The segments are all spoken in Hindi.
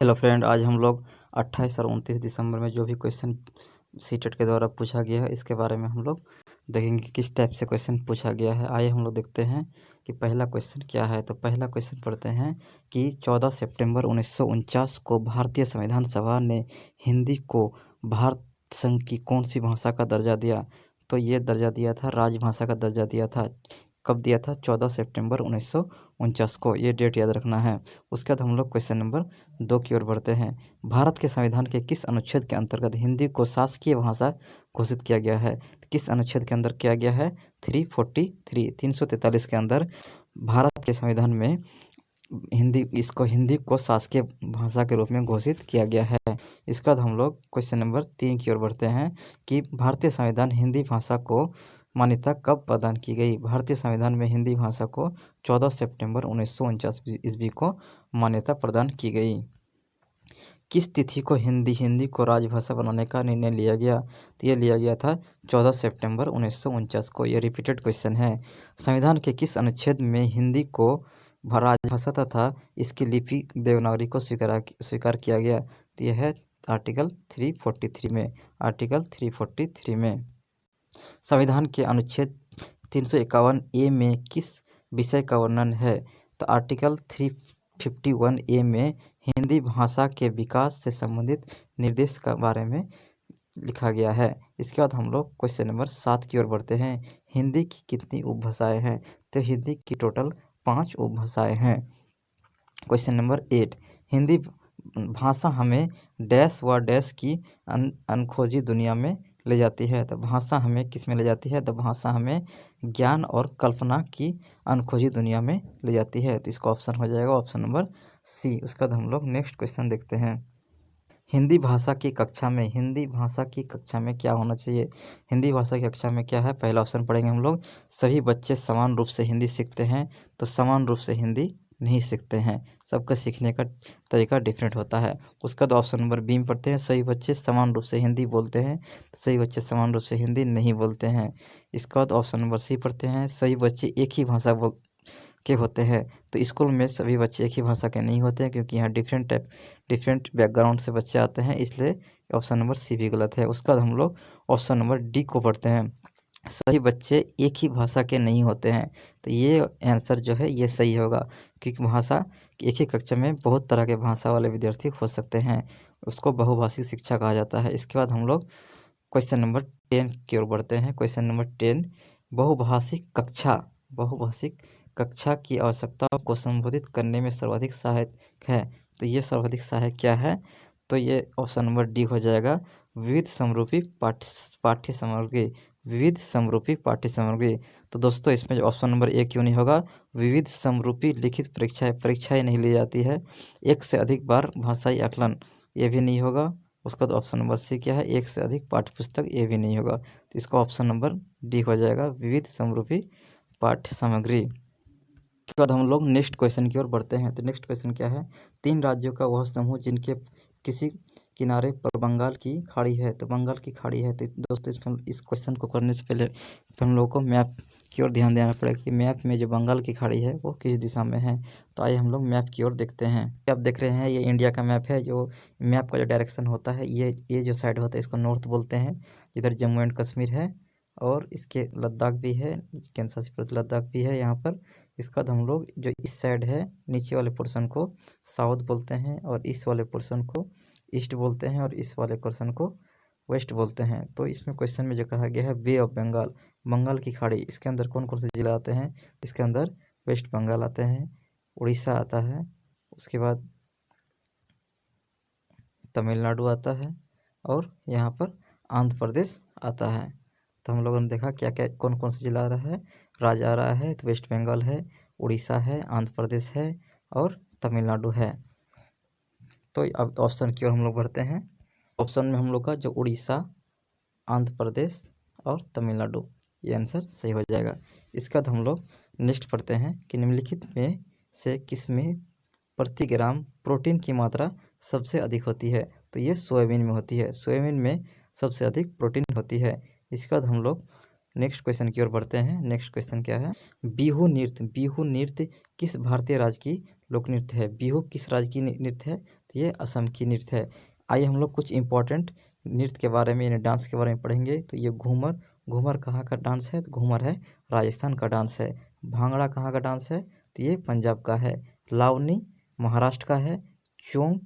हेलो फ्रेंड, आज हम लोग 28 और 29 दिसंबर में जो भी क्वेश्चन सीटेट के द्वारा पूछा गया है इसके बारे में हम लोग देखेंगे कि किस टाइप से क्वेश्चन पूछा गया है। आइए हम लोग देखते हैं कि पहला क्वेश्चन क्या है। तो पहला क्वेश्चन पढ़ते हैं कि 14 सितंबर 1949 को भारतीय संविधान सभा ने हिंदी को भारत संघ की कौन सी भाषा का दर्जा दिया। तो ये दर्जा दिया था, राजभाषा का दर्जा दिया था। कब दिया था? 14 सितंबर 1949 को। ये डेट याद रखना है। उसके बाद हम लोग क्वेश्चन नंबर 2 की ओर बढ़ते हैं। भारत के संविधान के किस अनुच्छेद के अंतर्गत हिंदी को शासकीय भाषा घोषित किया गया है? किस अनुच्छेद के अंदर किया गया है? 343 के अंदर भारत के संविधान में हिंदी को शासकीय भाषा के रूप में घोषित किया गया है। इसके बाद हम लोग क्वेश्चन नंबर 3 की ओर बढ़ते हैं कि भारतीय संविधान हिंदी भाषा को मान्यता कब प्रदान की गई। भारतीय संविधान में हिंदी भाषा को 14 सितंबर 1949 ईस्वी को मान्यता प्रदान की गई। किस तिथि को हिंदी को राजभाषा बनाने का निर्णय लिया गया? तो ये लिया गया था 14 सितंबर 1949 को। ये रिपीटेड क्वेश्चन है। संविधान के किस अनुच्छेद में हिंदी को राजभाषा तथा इसकी लिपि देवनागरी को स्वीकार किया गया? तो यह है आर्टिकल 343 में। आर्टिकल 343 में संविधान के अनुच्छेद 351A में किस विषय का वर्णन है? तो आर्टिकल 351A में हिंदी भाषा के विकास से संबंधित निर्देश के बारे में लिखा गया है। इसके बाद हम लोग क्वेश्चन नंबर 7 की ओर बढ़ते हैं। हिंदी की कितनी उपभाषाएं हैं? तो हिंदी की टोटल 5 उपभाषाएं हैं। क्वेश्चन नंबर 8, हिंदी भाषा हमें डैश व डैश की अनखोजी दुनिया में ले जाती है। तो भाषा हमें किस में ले जाती है? तो भाषा हमें ज्ञान और कल्पना की अनखोजी दुनिया में ले जाती है। तो इसका ऑप्शन हो जाएगा ऑप्शन नंबर सी। उसके बाद हम लोग नेक्स्ट क्वेश्चन देखते हैं। हिंदी भाषा की कक्षा में क्या होना चाहिए? हिंदी भाषा की कक्षा में क्या है? पहला ऑप्शन पढ़ेंगे हम लोग, सभी बच्चे समान रूप से हिंदी सीखते हैं। तो समान रूप से हिंदी नहीं सीखते हैं, सबका सीखने का तरीका डिफरेंट होता है। उसका तो ऑप्शन नंबर बी में पढ़ते हैं, सभी बच्चे समान रूप से हिंदी बोलते हैं। तो सभी बच्चे समान रूप से हिंदी नहीं बोलते हैं। इसका बाद ऑप्शन नंबर सी पढ़ते हैं, सभी बच्चे एक ही भाषा के होते हैं। तो स्कूल में सभी बच्चे एक ही भाषा के नहीं होते हैं, क्योंकि यहाँ डिफरेंट बैकग्राउंड से बच्चे आते हैं, इसलिए ऑप्शन नंबर सी भी गलत है। उसके बाद हम लोग ऑप्शन नंबर डी को पढ़ते हैं, सभी बच्चे एक ही भाषा के नहीं होते हैं। तो ये आंसर जो है ये सही होगा, क्योंकि भाषा एक ही कक्षा में बहुत तरह के भाषा वाले विद्यार्थी हो सकते हैं, उसको बहुभाषिक शिक्षा कहा जाता है। इसके बाद हम लोग क्वेश्चन नंबर 10 की ओर बढ़ते हैं। क्वेश्चन नंबर 10, बहुभाषिक कक्षा की आवश्यकताओं को संबोधित करने में सर्वाधिक सहायक है। तो ये सर्वाधिक सहायक क्या है? तो ये ऑप्शन नंबर डी हो जाएगा, विविध समरूपी पाठ्य सामग्री। विविध समरूपी पाठ्य सामग्री। तो दोस्तों इसमें जो ऑप्शन नंबर ए क्यों नहीं होगा? विविध समरूपी लिखित परीक्षाएं नहीं ली जाती है। एक से अधिक बार भाषाई आकलन, ये भी नहीं होगा। उसका तो ऑप्शन नंबर सी क्या है? एक से अधिक पाठ्य पुस्तक, ये भी नहीं होगा। तो इसका ऑप्शन नंबर डी हो जाएगा, विविध समरूपी पाठ्य सामग्री। के बाद हम लोग नेक्स्ट क्वेश्चन की ओर बढ़ते हैं। तो नेक्स्ट क्वेश्चन क्या है? 3 राज्यों का वह समूह जिनके किसी किनारे पर बंगाल की खाड़ी है। तो बंगाल की खाड़ी है। तो दोस्तों इस क्वेश्चन को करने से पहले हम लोग को मैप की ओर ध्यान देना पड़ेगा कि मैप में जो बंगाल की खाड़ी है वो किस दिशा में है। तो आइए हम लोग मैप की ओर देखते हैं। आप देख रहे हैं ये इंडिया का मैप है। जो मैप का जो डायरेक्शन होता है, ये जो साइड होता है इसको नॉर्थ बोलते हैं, जिधर जम्मू एंड कश्मीर है और इसके लद्दाख भी है, केंद्र शासित प्रदेश लद्दाख भी है यहाँ पर। इसका बाद हम लोग जो इस साइड है नीचे वाले पोर्शन को साउथ बोलते हैं, और इस वाले पोर्शन को ईस्ट बोलते हैं, और इस वाले पोर्शन को वेस्ट बोलते हैं। तो इसमें क्वेश्चन में जो कहा गया है बे ऑफ बंगाल, बंगाल की खाड़ी, इसके अंदर कौन कौन से जिला आते हैं? इसके अंदर वेस्ट बंगाल आते हैं, उड़ीसा आता है, उसके बाद तमिलनाडु आता है, और यहाँ पर आंध्र प्रदेश आता है। तो हम लोगों ने देखा क्या क्या कौन कौन सा जिला आ रहा है, राज्य आ रहा है। तो वेस्ट बंगाल है, उड़ीसा है, आंध्र प्रदेश है, और तमिलनाडु है। तो अब ऑप्शन की ओर हम लोग बढ़ते हैं। ऑप्शन में हम लोग का जो उड़ीसा, आंध्र प्रदेश और तमिलनाडु, ये आंसर सही हो जाएगा। इसके बाद हम लोग नेक्स्ट पढ़ते हैं कि निम्नलिखित में से किस में प्रति ग्राम प्रोटीन की मात्रा सबसे अधिक होती है? तो ये सोयाबीन में होती है। सोयाबीन में सबसे अधिक प्रोटीन होती है। इसके बाद हम लोग नेक्स्ट क्वेश्चन की ओर बढ़ते हैं। नेक्स्ट क्वेश्चन क्या है? बिहू नृत्य। बिहू नृत्य किस भारतीय राज्य की लोक नृत्य है? बिहू किस राज्य की नृत्य है? तो ये असम की नृत्य है। आइए हम लोग कुछ इंपॉर्टेंट नृत्य के बारे में, यानी डांस के बारे में पढ़ेंगे। तो ये घूमर, घूमर कहाँ का डांस है? तो घूमर है राजस्थान का डांस है। भांगड़ा कहाँ का डांस है? तो ये पंजाब का है। लावनी महाराष्ट्र का है। चोंग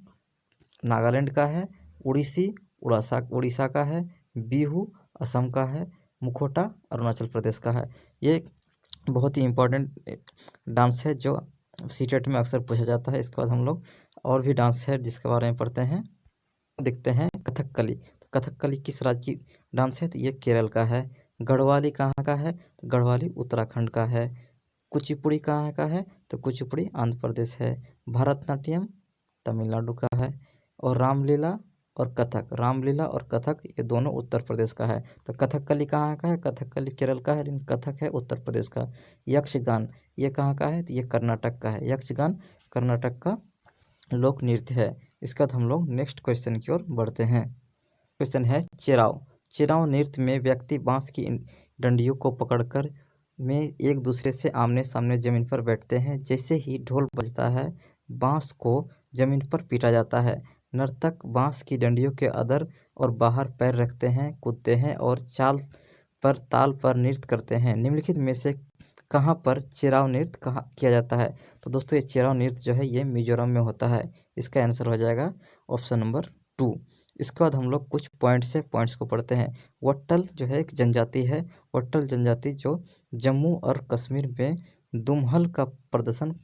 नागालैंड का है। उड़ीसी उड़ीसा का है। बिहू असम का है। मुखोटा अरुणाचल प्रदेश का है। ये बहुत ही इम्पोर्टेंट डांस है जो सीटेट में अक्सर पूछा जाता है। इसके बाद हम लोग और भी डांस है जिसके बारे में पढ़ते हैं। देखते हैं कथकली। तो कथकली किस राज्य की डांस है? तो ये केरल का है। गढ़वाली कहाँ का है? तो गढ़वाली उत्तराखंड का है। कुचिपुड़ी कहाँ का है? तो कुचिपुड़ी आंध्र प्रदेश है। भरतनाट्यम तमिलनाडु का है। और रामलीला और कथक, रामलीला और कथक ये दोनों उत्तर प्रदेश का है। तो कथकली कहाँ का है? कथकली केरल का है, लेकिन कथक है उत्तर प्रदेश का। यक्षगान ये कहाँ का है? तो ये कर्नाटक का है। यक्षगान कर्नाटक का लोक नृत्य है। इसके बाद हम लोग नेक्स्ट क्वेश्चन की ओर बढ़ते हैं। क्वेश्चन है चेराव। चेराव नृत्य में व्यक्ति बांस की डंडियों को पकड़कर में एक दूसरे से आमने सामने जमीन पर बैठते हैं। जैसे ही ढोल बजता है बांस को जमीन पर पीटा जाता है। नर्तक बांस की डंडियों के अदर और बाहर पैर रखते हैं, कूदते हैं और ताल पर नृत्य करते हैं। निम्नलिखित में से कहाँ पर चेराव नृत्य कहाँ किया जाता है? तो दोस्तों ये चेराव नृत्य जो है ये मिजोरम में होता है। इसका आंसर हो जाएगा ऑप्शन नंबर 2। इसके बाद हम लोग कुछ पॉइंट्स को पढ़ते हैं। वट्टल जो है एक जनजाति है। वट्टल जनजाति जो जम्मू और कश्मीर में दुम्हल का प्रदर्शन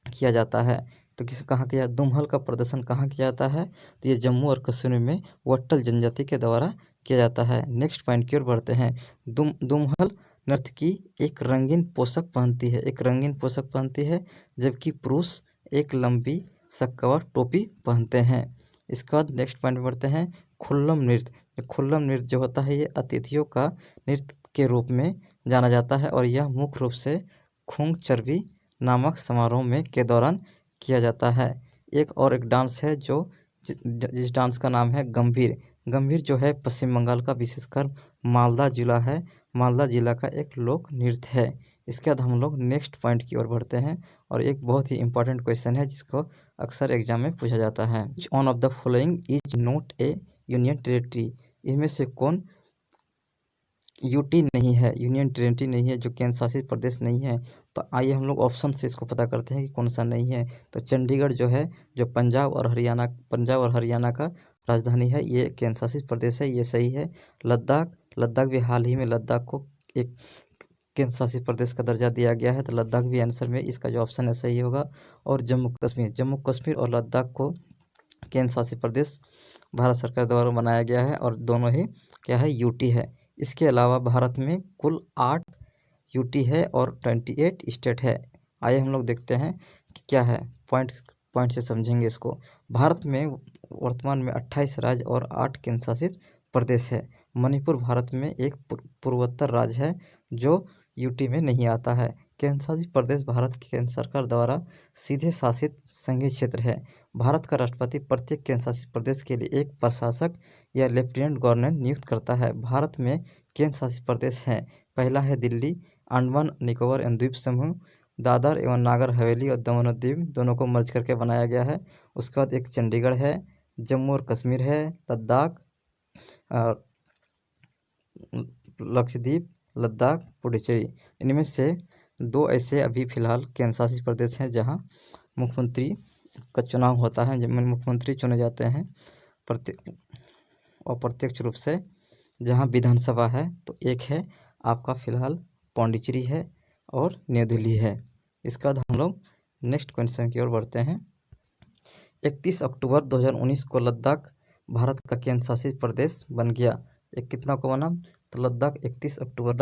किया जाता है। तो कहाँ किया दुम्हल का प्रदर्शन कहाँ किया जाता है? तो ये जम्मू और कश्मीर में वट्टल जनजाति के द्वारा किया जाता है। नेक्स्ट पॉइंट की ओर बढ़ते हैं। दुम्हल नर्तकी एक रंगीन पोशाक पहनती है, एक रंगीन पोशाक पहनती है, जबकि पुरुष एक लंबी सक्कवर टोपी पहनते हैं। इसके बाद नेक्स्ट पॉइंट में बढ़ते हैं। खुल्लम नृत्य। खुल्लम नृत्य जो होता है ये अतिथियों का नृत्य के रूप में जाना जाता है और यह मुख्य रूप से खूंग चर्बी नामक समारोह में के दौरान किया जाता है। एक डांस है जो जिस डांस का नाम है गंभीर। गंभीर जो है पश्चिम बंगाल का, विशेषकर मालदा जिला है। मालदा जिला का एक लोक नृत्य है। इसके बाद हम लोग नेक्स्ट पॉइंट की ओर बढ़ते हैं और एक बहुत ही इंपॉर्टेंट क्वेश्चन है जिसको अक्सर एग्जाम में पूछा जाता है। Which one of the following is not A union territory? इनमें से कौन यूटी नहीं है, यूनियन टेरिटरी नहीं है, जो केंद्र शासित प्रदेश नहीं है? तो आइए हम लोग ऑप्शन से इसको पता करते हैं कि कौन सा नहीं है। तो चंडीगढ़ जो है, जो पंजाब और हरियाणा का राजधानी है, ये केंद्र शासित प्रदेश है, ये सही है। लद्दाख भी हाल ही में लद्दाख को एक केंद्र शासित प्रदेश का दर्जा दिया गया है, तो लद्दाख भी आंसर में इसका जो ऑप्शन है सही होगा। और जम्मू कश्मीर और लद्दाख को केंद्र शासित प्रदेश भारत सरकार द्वारा बनाया गया है और दोनों ही क्या है यूटी है। इसके अलावा भारत में कुल 8 यूटी है और 28 स्टेट है। आइए हम लोग देखते हैं कि क्या है, पॉइंट से समझेंगे इसको। भारत में वर्तमान में 28 राज्य और 8 केंद्र शासित प्रदेश है। मणिपुर भारत में एक पूर्वोत्तर राज्य है जो यूटी में नहीं आता है। केंद्र शासित प्रदेश भारत की केंद्र सरकार द्वारा सीधे शासित संघीय क्षेत्र है। भारत का राष्ट्रपति प्रत्येक केंद्र शासित प्रदेश के लिए एक प्रशासक या लेफ्टिनेंट गवर्नर नियुक्त करता है। भारत में केंद्र शासित प्रदेश हैं। पहला है दिल्ली, अंडमान निकोबार एवं द्वीप समूह, दादर एवं नागर हवेली और दमन और दीव दोनों को मर्ज करके बनाया गया है। उसके बाद एक चंडीगढ़ है, जम्मू और कश्मीर है, लद्दाख, लक्षद्वीप, लद्दाख, पुडुचेरी। इनमें से 2 ऐसे अभी फ़िलहाल केंद्र शासित प्रदेश हैं जहां मुख्यमंत्री का चुनाव होता है, जिनमें मुख्यमंत्री चुने जाते हैं अप्रत्यक्ष रूप से, जहां विधानसभा है। तो एक है आपका फ़िलहाल पौंडीचेरी है और न्यू दिल्ली है। इसके बाद हम लोग नेक्स्ट क्वेश्चन की ओर बढ़ते हैं। 31 अक्टूबर 2019 को लद्दाख भारत का केंद्र शासित प्रदेश बन गया। एक कितना को बना? तो लद्दाख 31 अक्टूबर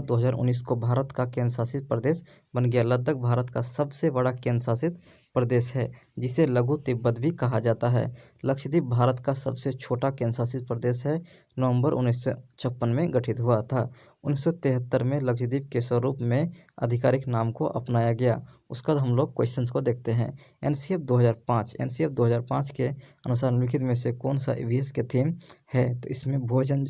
2019 को भारत का केंद्र शासित प्रदेश बन गया। लद्दाख भारत का सबसे बड़ा केंद्र शासित प्रदेश है, जिसे लघु तिब्बत भी कहा जाता है। लक्षद्वीप भारत का सबसे छोटा केंद्र शासित प्रदेश है। नवंबर 1956 में गठित हुआ था। 1973 में लक्षद्वीप के स्वरूप में आधिकारिक नाम को अपनाया गया। उसके बाद हम लोग क्वेश्चंस को देखते हैं। एनसीएफ 2005 के अनुसार निम्नलिखित में से कौन सा ईवीएस के थीम है? तो इसमें भोजन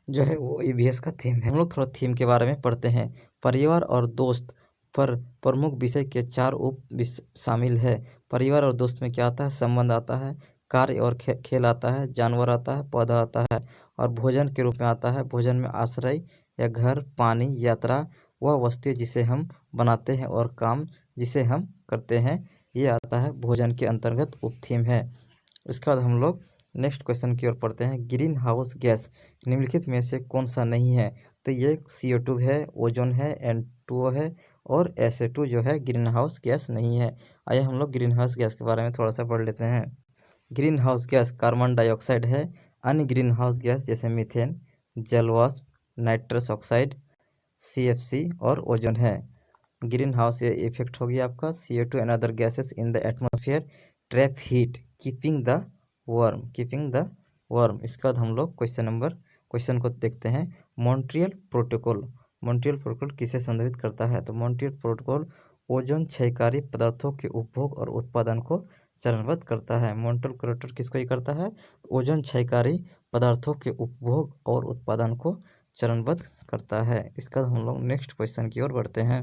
जो है वो ईवीएस का थीम है। हम लोग थोड़ा थीम के बारे में पढ़ते हैं। परिवार और दोस्त पर प्रमुख विषय के 4 उप शामिल है। परिवार और दोस्त में क्या आता है? संबंध आता है, कार्य और खेल आता है, जानवर आता है, पौधा आता है, और भोजन के रूप में आता है। भोजन में आश्रय या घर, पानी, यात्रा, वह वस्तु जिसे हम बनाते हैं और काम जिसे हम करते हैं, ये आता है भोजन के अंतर्गत उप थीम है। इसके बाद हम लोग नेक्स्ट क्वेश्चन की ओर पढ़ते हैं। ग्रीन हाउस गैस निम्नलिखित में से कौन सा नहीं है? तो ये CO2 है, ओजोन है, N2O है, और SA2 जो है ग्रीन हाउस गैस नहीं है। आइए हम लोग ग्रीन हाउस गैस के बारे में थोड़ा सा पढ़ लेते हैं। Green house gas carbon dioxide है। अन्य ग्रीन हाउस गैस जैसे मीथेन, जलवाष्प, नाइट्रस ऑक्साइड, CFC और ओजोन है। ग्रीन हाउस ये इफेक्ट हो गया आपका। CO2 and other gases in the atmosphere trap heat keeping the worm. इसके बाद हम लोग क्वेश्चन को देखते हैं। मॉन्ट्रियल प्रोटोकॉल किसे संदर्भित करता है? तो मॉन्ट्रियल प्रोटोकॉल ओजोन क्षयकारी पदार्थों के उपभोग और उत्पादन को चरणबद्ध करता है। मॉन्ट्रियल प्रोटोकॉल किसको ही करता है? ओजोन क्षयकारी पदार्थों के उपभोग और उत्पादन को चरणबद्ध करता है। इसका हम लोग नेक्स्ट क्वेश्चन की ओर बढ़ते हैं।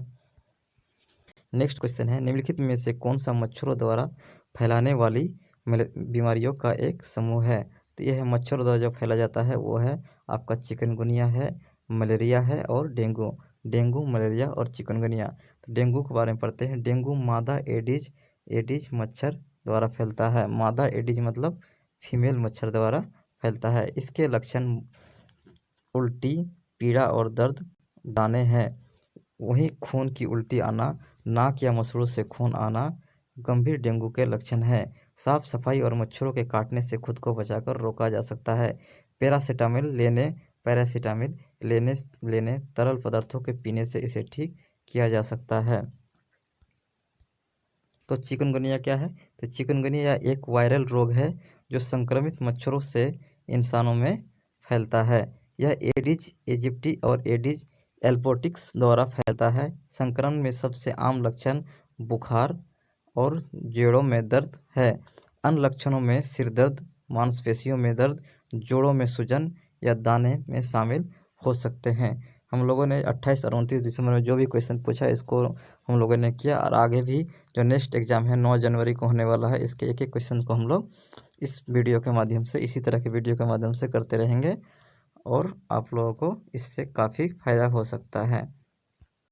नेक्स्ट क्वेश्चन है, निम्नलिखित में से कौन सा मच्छरों द्वारा फैलाने वाली बीमारियों का एक समूह है? तो यह है मच्छरों द्वारा जो फैला जाता है वो है आपका चिकनगुनिया है, मलेरिया है और डेंगू, मलेरिया और चिकनगुनिया। तो डेंगू के बारे में पढ़ते हैं। डेंगू मादा एडिज मच्छर द्वारा फैलता है। मादा एडिज मतलब फीमेल मच्छर द्वारा फैलता है। इसके लक्षण उल्टी, पीड़ा और दर्द दाने हैं। वहीं खून की उल्टी आना, नाक या मसूड़ों से खून आना गंभीर डेंगू के लक्षण है। साफ सफाई और मच्छरों के काटने से खुद को बचाकर रोका जा सकता है। पैरासीटामोल लेने तरल पदार्थों के पीने से इसे ठीक किया जा सकता है। तो चिकनगुनिया क्या है? तो चिकनगुनिया एक वायरल रोग है जो संक्रमित मच्छरों से इंसानों में फैलता है। यह एडिज एजिप्टी और एडिज एल्पोटिक्स द्वारा फैलता है। संक्रमण में सबसे आम लक्षण बुखार और जोड़ों में दर्द है। अन्य लक्षणों में सिर दर्द, मांसपेशियों में दर्द, जोड़ों में सूजन या दाने में शामिल हो सकते हैं। हम लोगों ने 28 और 29 दिसंबर में जो भी क्वेश्चन पूछा इसको हम लोगों ने किया, और आगे भी जो नेक्स्ट एग्ज़ाम है 9 जनवरी को होने वाला है, इसके एक क्वेश्चन को हम लोग इस वीडियो के माध्यम से, इसी तरह के वीडियो के माध्यम से करते रहेंगे, और आप लोगों को इससे काफ़ी फ़ायदा हो सकता है।